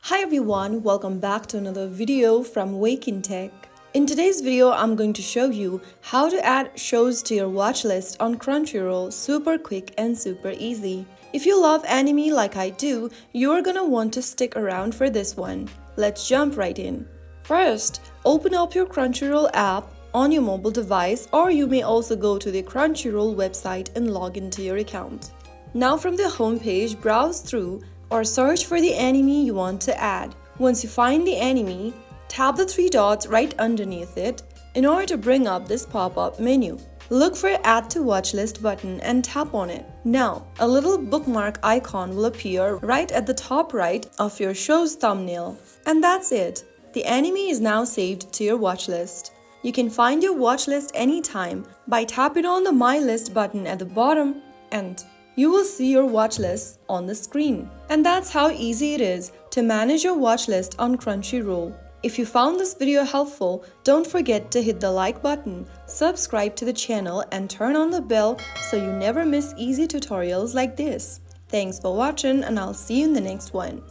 Hi everyone, welcome back to another video from Wake&Tech. In today's video, I'm going to show you how to add shows to your watch list on Crunchyroll super quick and super easy. If you love anime like I do, you're gonna want to stick around for this one. Let's jump right in. First, open up your Crunchyroll app on your mobile device, or you may also go to the Crunchyroll website and log into your account. Now from the home page, browse through or search for the anime you want to add. Once you find the anime, tap the three dots right underneath it in order to bring up this pop-up menu. Look for Add to Watchlist button and tap on it. Now, a little bookmark icon will appear right at the top right of your show's thumbnail. And that's it. The anime is now saved to your watchlist. You can find your watchlist anytime by tapping on the My List button at the bottom, and you will see your watch list on the screen. And that's how easy it is to manage your watch list on Crunchyroll. If you found this video helpful, don't forget to hit the like button, subscribe to the channel, and turn on the bell so you never miss easy tutorials like this. Thanks for watching, and I'll see you in the next one.